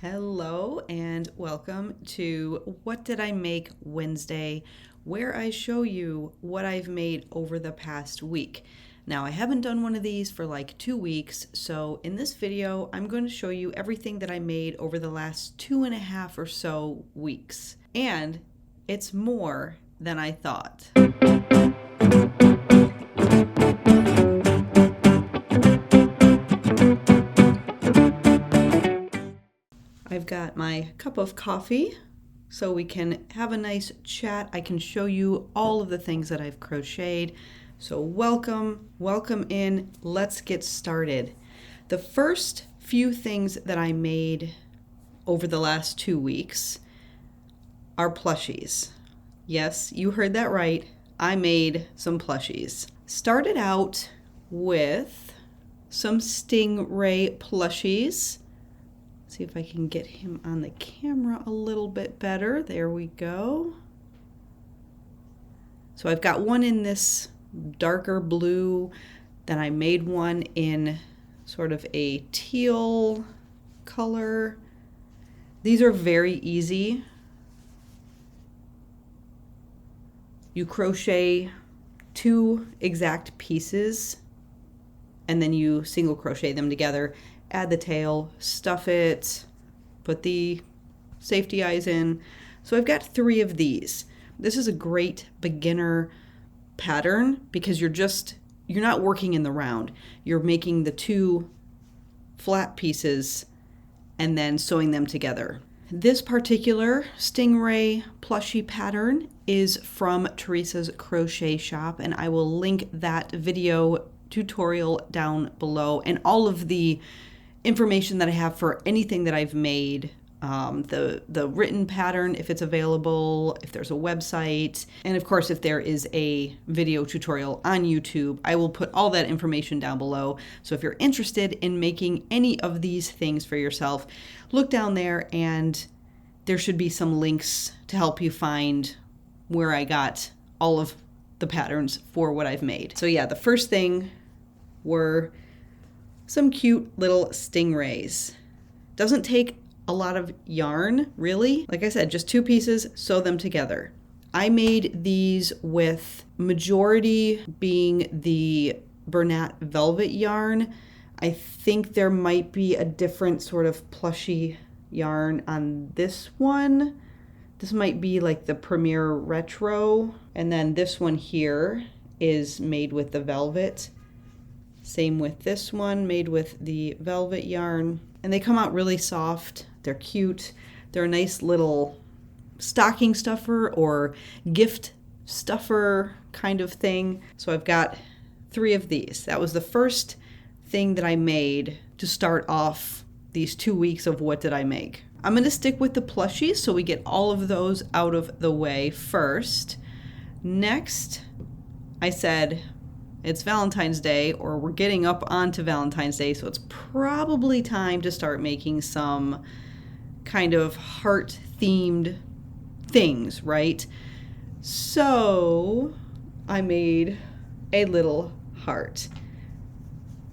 Hello and welcome to What Did I Make Wednesday, where I show you what I've made over the past week. Now, I haven't done one of these for like 2 weeks, so in this video, I'm going to show you everything that I made over the last 2.5 or so weeks. And it's more than I thought. I've got my cup of coffee so we can have a nice chat. I can show you all of the things that I've crocheted. So welcome in. Let's get started. The first few things that I made over the last 2 weeks are plushies. Yes, you heard that right. I made some plushies. Started out with some stingray plushies. See if I can get him on the camera a little bit better. There we go. So I've got one in this darker blue, then I made one in sort of a teal color. These are very easy. You crochet 2 exact pieces and then you single crochet them together. Add the tail, stuff it, put the safety eyes in. So I've got 3 of these. This is a great beginner pattern because you're not working in the round. You're making the 2 flat pieces and then sewing them together. This particular stingray plushie pattern is from Teresa's Crochet Shop, and I will link that video tutorial down below, and all of the information that I have for anything that I've made, the written pattern, if it's available, if there's a website, and of course if there is a video tutorial on YouTube, I will put all that information down below. So if you're interested in making any of these things for yourself, look down there and there should be some links to help you find where I got all of the patterns for what I've made. So yeah, the first thing were some cute little stingrays. Doesn't take a lot of yarn, really. Like I said, just 2 pieces, sew them together. I made these with majority being the Bernat velvet yarn. I think there might be a different sort of plushy yarn on this one. This might be like the Premier Retro. And then this one here is made with the velvet. Same with this one, made with the velvet yarn. And they come out really soft. They're cute. They're a nice little stocking stuffer or gift stuffer kind of thing. So I've got 3 of these. That was the first thing that I made to start off these 2 weeks of what did I make. I'm going to stick with the plushies so we get all of those out of the way first. Next, I said, it's Valentine's Day, or we're getting up onto Valentine's Day, so it's probably time to start making some kind of heart-themed things, right? So I made a little heart.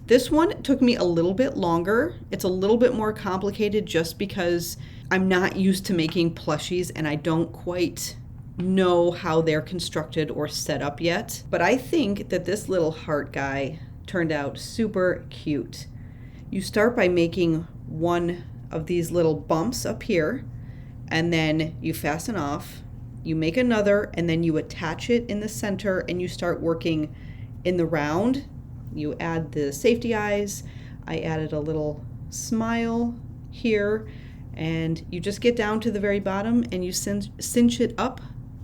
This one took me a little bit longer. It's a little bit more complicated just because I'm not used to making plushies and I don't quite know how they're constructed or set up yet. But I think that this little heart guy turned out super cute. You start by making one of these little bumps up here, and then you fasten off. You make another, and then you attach it in the center, and you start working in the round. You add the safety eyes. I added a little smile here, and you just get down to the very bottom and you cinch it up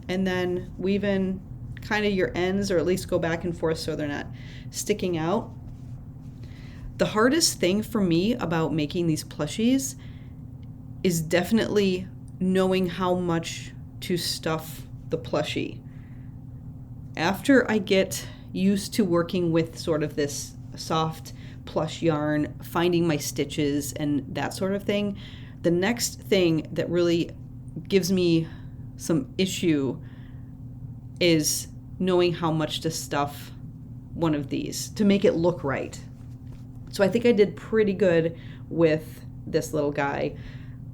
and then weave in kind of your ends, or at least go back and forth so they're not sticking out. The hardest thing for me about making these plushies is definitely knowing how much to stuff the plushie. After I get used to working with sort of this soft plush yarn, finding my stitches and that sort of thing, the next thing that really gives me some issue is knowing how much to stuff one of these to make it look right. So I think I did pretty good with this little guy.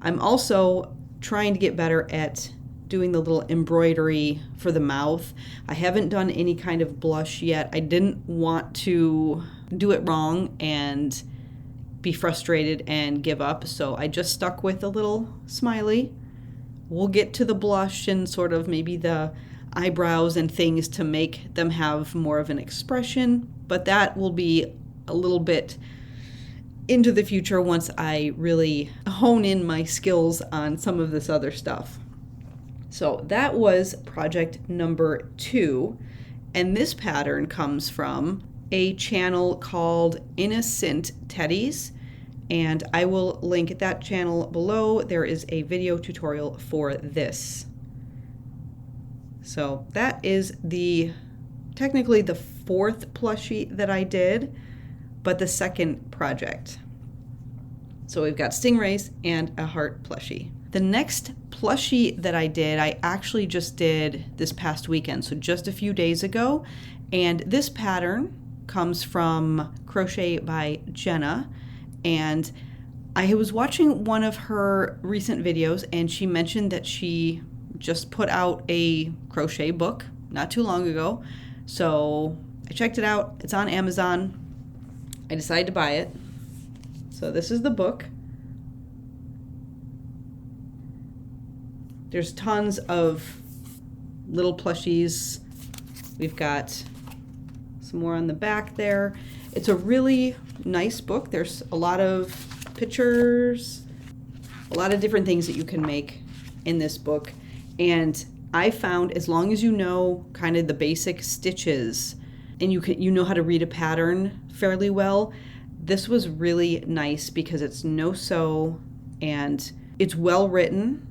I'm also trying to get better at doing the little embroidery for the mouth. I haven't done any kind of blush yet. I didn't want to do it wrong and be frustrated and give up, so I just stuck with a little smiley. We'll get to the blush and sort of maybe the eyebrows and things to make them have more of an expression, but that will be a little bit into the future once I really hone in my skills on some of this other stuff. So that was project number 2, and this pattern comes from a channel called Innocent Teddies, and I will link that channel below. There is a video tutorial for this. So that is technically the 4th plushie that I did, but the 2nd project. So we've got stingrays and a heart plushie. The next plushie that I did, I actually just did this past weekend, so just a few days ago. And this pattern comes from Crochet by Jenna. And I was watching one of her recent videos, and she mentioned that she just put out a crochet book not too long ago. So I checked it out. It's on Amazon. I decided to buy it. So this is the book. There's tons of little plushies. We've got some more on the back there. It's a really nice book. There's a lot of pictures, a lot of different things that you can make in this book. And I found as long as you know kind of the basic stitches and you know how to read a pattern fairly well, this was really nice because it's no-sew and it's well written.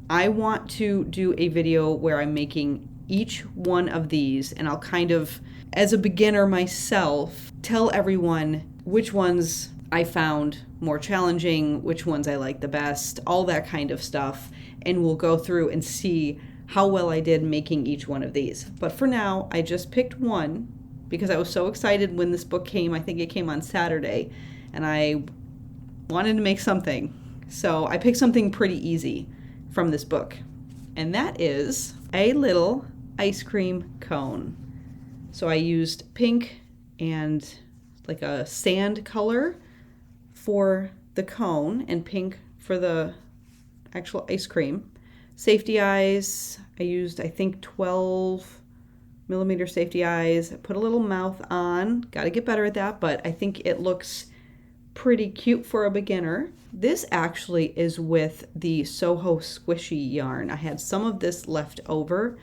I want to do a video where I'm making each one of these, and I'll kind of, as a beginner myself, tell everyone which ones I found more challenging, which ones I like the best, all that kind of stuff, and we'll go through and see how well I did making each one of these. But for now, I just picked one because I was so excited when this book came. I think it came on Saturday, and I wanted to make something. So I picked something pretty easy from this book, and that is a little ice cream cone. So I used pink and like a sand color for the cone and pink for the actual ice cream. Safety eyes, I used I think 12 millimeter safety eyes. I put a little mouth on. Got to get better at that, but I think it looks pretty cute for a beginner. This actually is with the Soho Squishy yarn. I had some of this left over,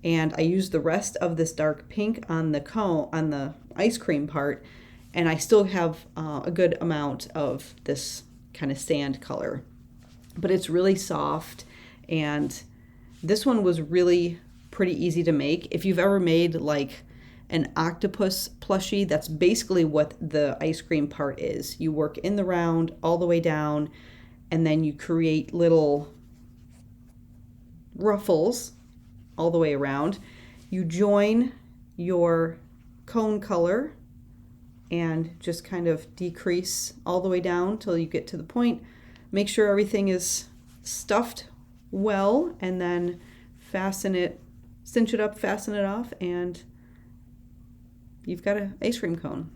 and I used the rest of this dark pink on the cone, on the ice cream part, and I still have a good amount of this kind of sand color. But it's really soft, and this one was really pretty easy to make. If you've ever made like an octopus plushie, that's basically what the ice cream part is. You work in the round all the way down, and then you create little ruffles all the way around. You join your cone color and just kind of decrease all the way down till you get to the point. Make sure everything is stuffed well, and then fasten it, cinch it up, fasten it off, and you've got an ice cream cone.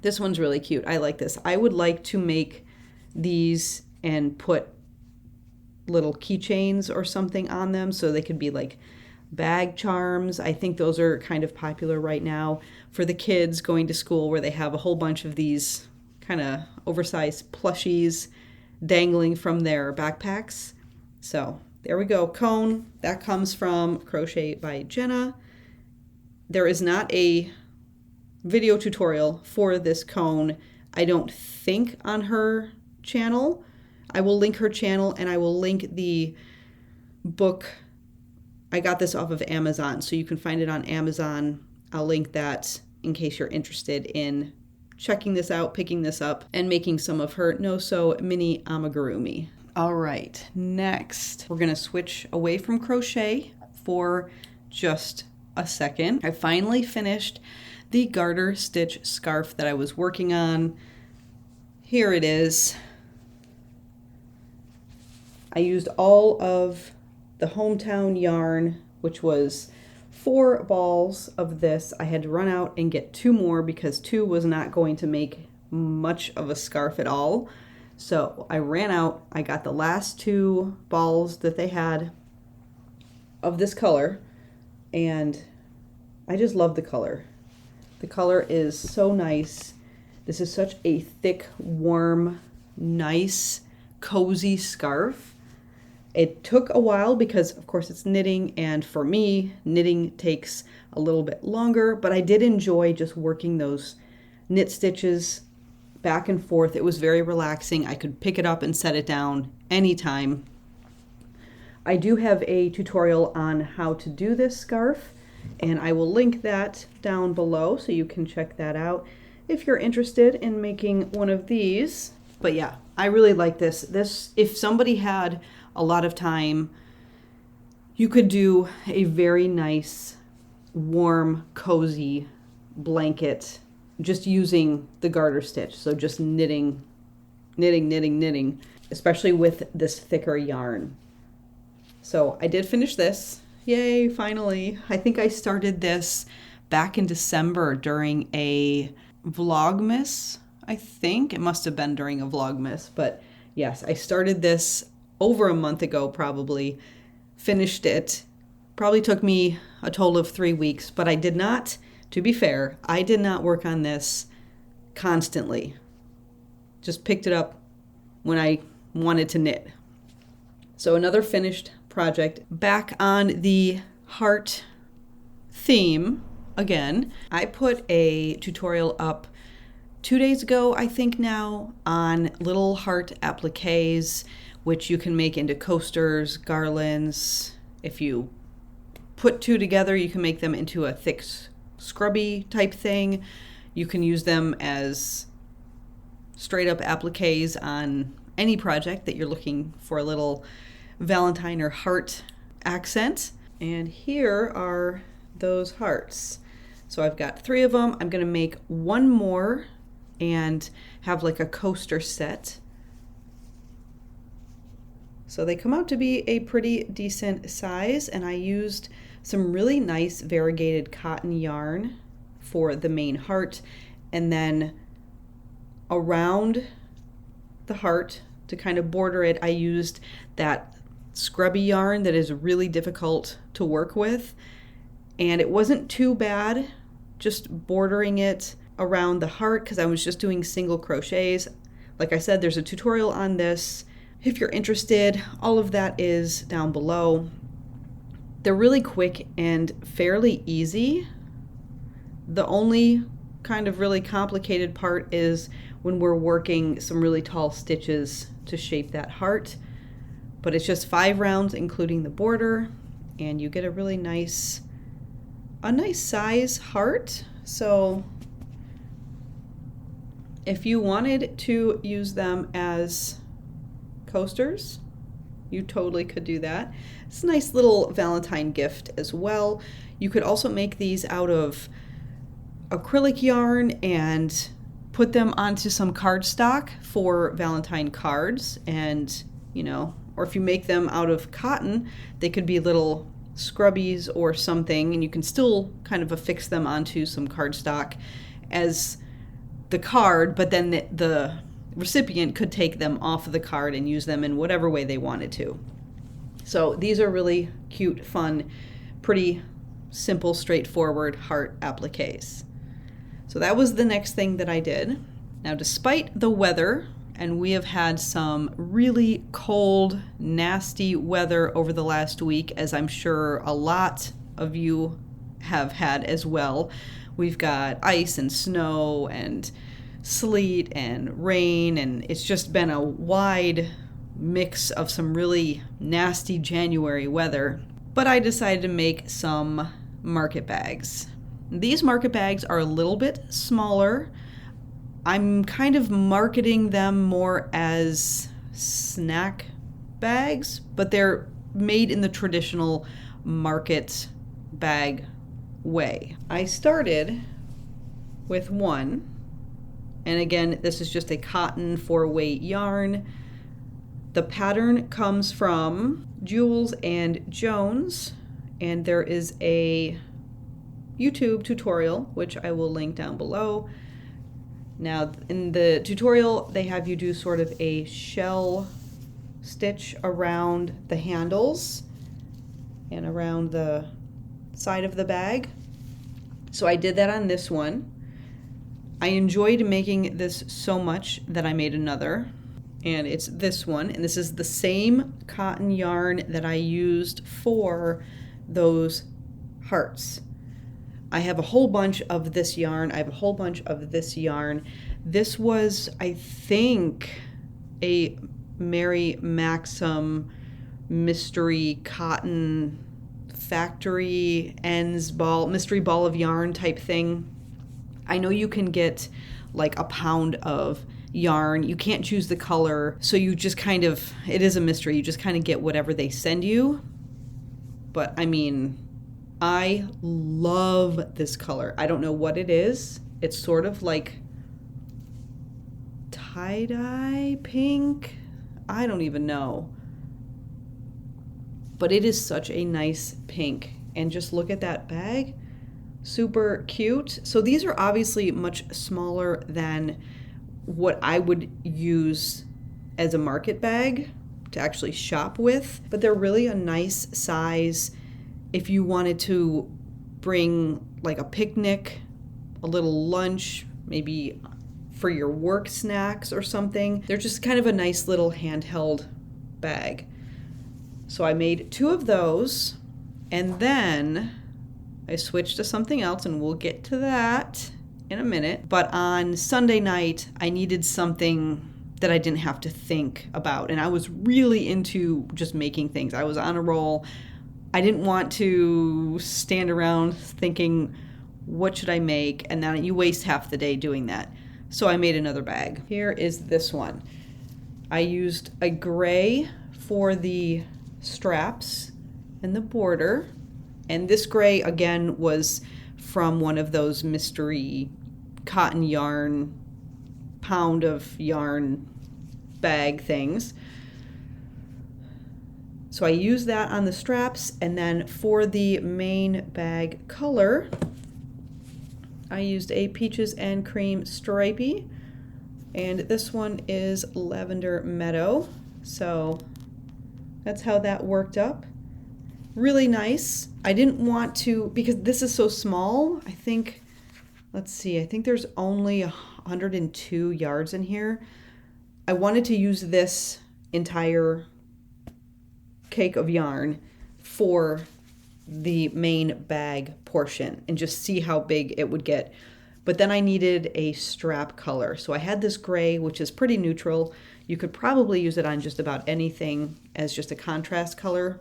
This one's really cute. I like this. I would like to make these and put little keychains or something on them so they could be like bag charms. I think those are kind of popular right now for the kids going to school, where they have a whole bunch of these kind of oversized plushies dangling from their backpacks. So there we go. Cone. That comes from Crochet by Jenna. There is not a video tutorial for this cone, I don't think, on her channel. I will link her channel, and I will link the book. I got this off of Amazon, so you can find it on Amazon. I'll link that in case you're interested in checking this out, picking this up, and making some of her no-sew mini amigurumi. All right, next we're gonna switch away from crochet for just a second. I finally finished the garter stitch scarf that I was working on. Here it is. I used all of the hometown yarn, which was 4 balls of this. I had to run out and get 2 more because 2 was not going to make much of a scarf at all. So I ran out, I got the last 2 balls that they had of this color, and I just love the color. The color is so nice. This is such a thick, warm, nice, cozy scarf. It took a while because, of course, it's knitting, and for me, knitting takes a little bit longer, but I did enjoy just working those knit stitches back and forth. It was very relaxing. I could pick it up and set it down anytime. I do have a tutorial on how to do this scarf, and I will link that down below so you can check that out if you're interested in making one of these. But yeah, I really like this. This, if somebody had a lot of time, you could do a very nice, warm, cozy blanket just using the garter stitch. So just knitting, especially with this thicker yarn. So I did finish this. Yay, finally. I think I started this back in December during a Vlogmas. I think it must have been during a Vlogmas, but yes, I started this over a month ago probably, finished it. Probably took me a total of 3 weeks, but I did not, to be fair, I did not work on this constantly. Just picked it up when I wanted to knit. So another finished project. Back on the heart theme again, I put a tutorial up 2 days ago, I think now, on little heart appliques, which you can make into coasters, garlands. If you put 2 together, you can make them into a thick scrubby type thing. You can use them as straight up appliques on any project that you're looking for a little Valentine or heart accent. And here are those hearts. So I've got 3 of them. I'm going to make 1 more and have like a coaster set. So they come out to be a pretty decent size, and I used some really nice variegated cotton yarn for the main heart, and then around the heart to kind of border it, I used that scrubby yarn that is really difficult to work with, and it wasn't too bad just bordering it around the heart because I was just doing single crochets. Like I said, there's a tutorial on this if you're interested. All of that is down below. They're really quick and fairly easy. The only kind of really complicated part is when we're working some really tall stitches to shape that heart. But it's just 5 rounds including the border, and you get a really nice size heart. So if you wanted to use them as coasters, you totally could do that. It's a nice little Valentine gift as well. You could also make these out of acrylic yarn and put them onto some cardstock for Valentine cards, and or if you make them out of cotton, they could be little scrubbies or something, and you can still kind of affix them onto some cardstock as the card, but then the recipient could take them off of the card and use them in whatever way they wanted to. So these are really cute, fun, pretty simple, straightforward heart appliques. So that was the next thing that I did. Now, despite the weather, and we have had some really cold, nasty weather over the last week, as I'm sure a lot of you have had as well. We've got ice and snow and sleet and rain, and it's just been a wide mix of some really nasty January weather. But I decided to make some market bags. These market bags are a little bit smaller. I'm kind of marketing them more as snack bags, but they're made in the traditional market bag way. I started with one, and again, this is just a cotton 4-weight yarn. The pattern comes from Jules and Jones, and there is a YouTube tutorial, which I will link down below. Now, in the tutorial, they have you do sort of a shell stitch around the handles and around the side of the bag. So I did that on this one. I enjoyed making this so much that I made another, and it's this one, and this is the same cotton yarn that I used for those hearts. I have a whole bunch of this yarn. I have a whole bunch of this yarn. This was, I think, a Mary Maxim mystery cotton factory ends ball, mystery ball of yarn type thing. I know you can get like a pound of yarn. You can't choose the color, so you just kind of, it is a mystery. You just kind of get whatever they send you. But I mean, I love this color. I don't know what it is. It's sort of like tie-dye pink. I don't even know. But it is such a nice pink. And just look at that bag. Super cute. So these are obviously much smaller than what I would use as a market bag to actually shop with. But they're really a nice size if you wanted to bring like a picnic, a little lunch, maybe for your work snacks or something. They're just kind of a nice little handheld bag. So I made 2 of those, and then I switched to something else, and we'll get to that in a minute. But on Sunday night, I needed something that I didn't have to think about, and I was really into just making things. I was on a roll. I didn't want to stand around thinking, what should I make? And then you waste half the day doing that. So I made another bag. Here is this one. I used a gray for the straps and the border. And this gray, again, was from one of those mystery cotton yarn, pound of yarn bag things. So I used that on the straps, and then for the main bag color, I used a peaches and cream stripey, and this one is lavender meadow. So that's how that worked up. Really nice. I didn't want to, because this is so small, I think, let's see, I think there's only 102 yards in here. I wanted to use this entire cake of yarn for the main bag portion and just see how big it would get. But then I needed a strap color. So I had this gray, which is pretty neutral. You could probably use it on just about anything as just a contrast color.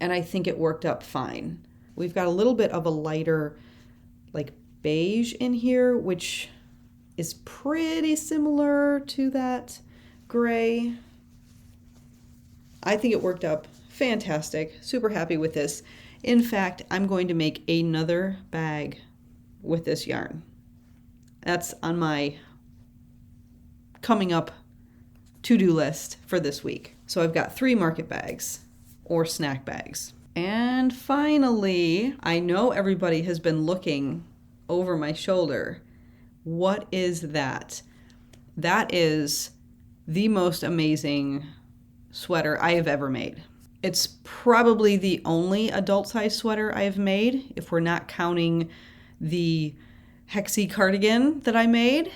And I think it worked up fine. We've got a little bit of a lighter like beige in here, which is pretty similar to that gray. I think it worked up fantastic. Super happy with this. In fact, I'm going to make another bag with this yarn. That's on my coming up to-do list for this week. So I've got 3 market bags or snack bags. And finally, I know everybody has been looking over my shoulder. What is that? That is the most amazing sweater I have ever made. It's probably the only adult size sweater I have made, if we're not counting the Hexie cardigan that I made.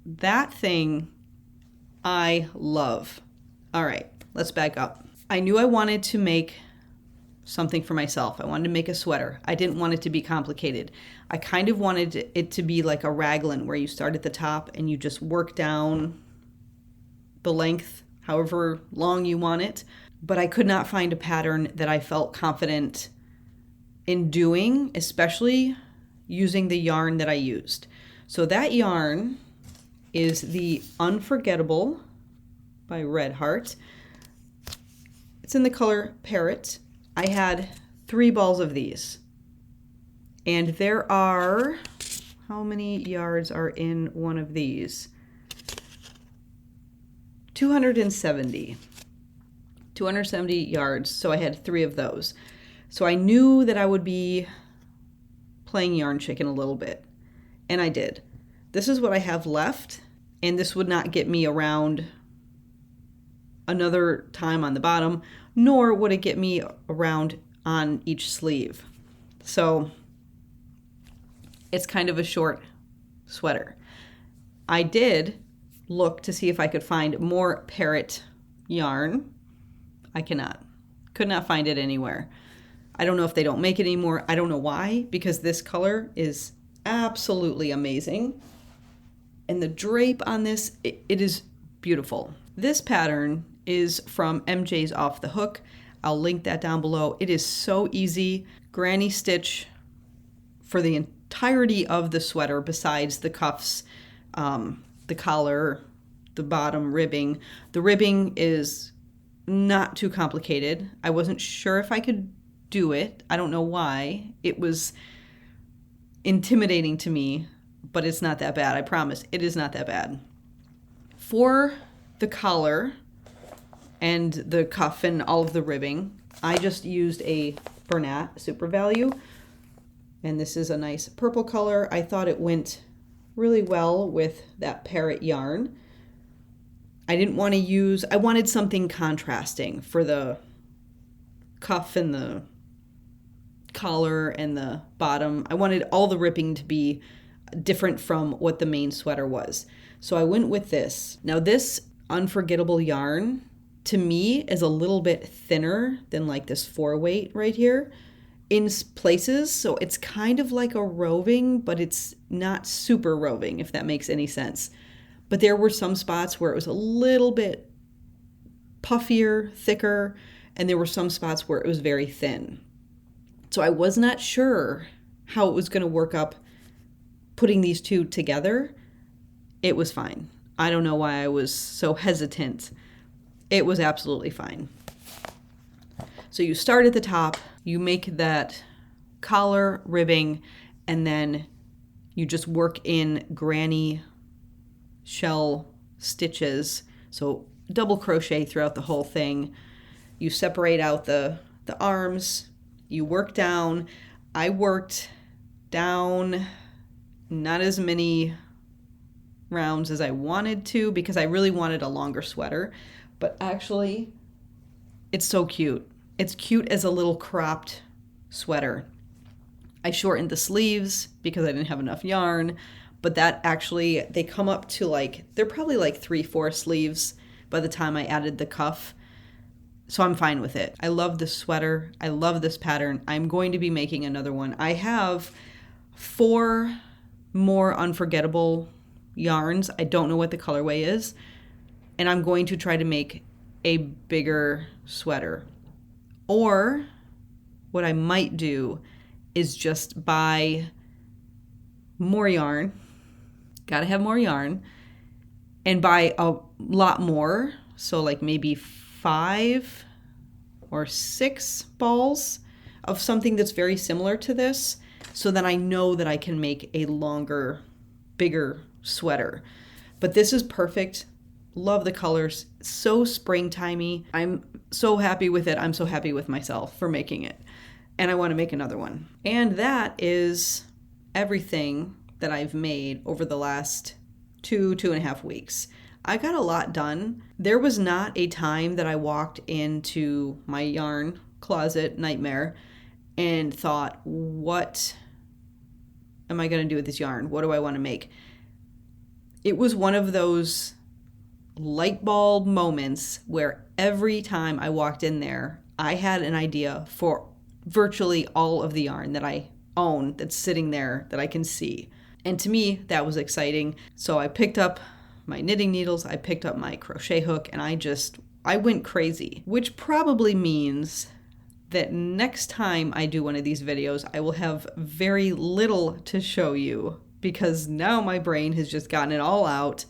That thing I love. All right, let's back up. I knew I wanted to make something for myself. I wanted to make a sweater. I didn't want it to be complicated. I kind of wanted it to be like a raglan where you start at the top and you just work down the length however long you want it. But I could not find a pattern that I felt confident in doing, especially using the yarn that I used. So that yarn is the Unforgettable by Red Heart. It's in the color Parrot. I had 3 balls of these. And there are, how many yards are in one of these? 270 yards. So I had 3 of those. So I knew that I would be playing yarn chicken a little bit, and I did. This is what I have left, and this would not get me around another time on the bottom, nor would it get me around on each sleeve. So it's kind of a short sweater. I did look to see if I could find more parrot yarn. I could not find it anywhere. I don't know if they don't make it anymore. I don't know why, because this color is absolutely amazing. And the drape on this, it is beautiful. This pattern is from MJ's Off the Hook. I'll link that down below. It is so easy. Granny stitch for the entirety of the sweater besides the cuffs, the collar, the bottom ribbing. The ribbing is not too complicated. I wasn't sure if I could do it. I don't know why. It was intimidating to me, but it's not that bad. I promise. It is not that bad. For the collar and the cuff and all of the ribbing, I just used a Bernat Super Value. And this is a nice purple color. I thought it went really well with that parrot yarn. I wanted something contrasting for the cuff and the collar and the bottom. I wanted all the ribbing to be different from what the main sweater was. So I went with this. Now this Unforgettable yarn to me is a little bit thinner than like this 4-weight right here in places. So it's kind of like a roving, but it's not super roving, if that makes any sense. But there were some spots where it was a little bit puffier, thicker, and there were some spots where it was very thin. So I was not sure how it was going to work up putting these two together. It was fine. I don't know why I was so hesitant. It was absolutely fine. So you start at the top, you make that collar ribbing, and then you just work in granny shell stitches. So double crochet throughout the whole thing. You separate out the arms, you work down. I worked down not as many rounds as I wanted to because I really wanted a longer sweater, but actually it's so cute. It's cute as a little cropped sweater. I shortened the sleeves because I didn't have enough yarn, but that actually, they come up to they're probably like 3/4 sleeves by the time I added the cuff. So I'm fine with it. I love this sweater. I love this pattern. I'm going to be making another one. I have 4 more Unforgettable yarns. I don't know what the colorway is. And I'm going to try to make a bigger sweater. Or what I might do is just buy more yarn. Gotta have more yarn. And buy a lot more. So like maybe 5 or 6 balls of something that's very similar to this, so that I know that I can make a longer, bigger sweater. But this is perfect. Love the colors. So springtimey. I'm so happy with it. I'm so happy with myself for making it. And I want to make another one. And that is everything that I've made over the last 2.5 weeks. I got a lot done. There was not a time that I walked into my yarn closet nightmare and thought, what am I going to do with this yarn? What do I want to make? It was one of those light bulb moments where every time I walked in there, I had an idea for virtually all of the yarn that I own that's sitting there that I can see. And to me, that was exciting. So I picked up my knitting needles, I picked up my crochet hook, and I went crazy, which probably means that next time I do one of these videos, I will have very little to show you because now my brain has just gotten it all out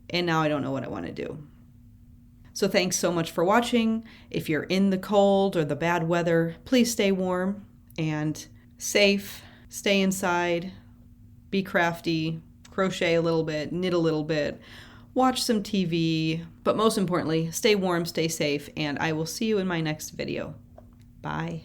and now I don't know what I want to do. So thanks so much for watching. If you're in the cold or the bad weather, please stay warm and safe. Stay inside, be crafty, crochet a little bit, knit a little bit, watch some TV, but most importantly, stay warm, stay safe, and I will see you in my next video. Bye.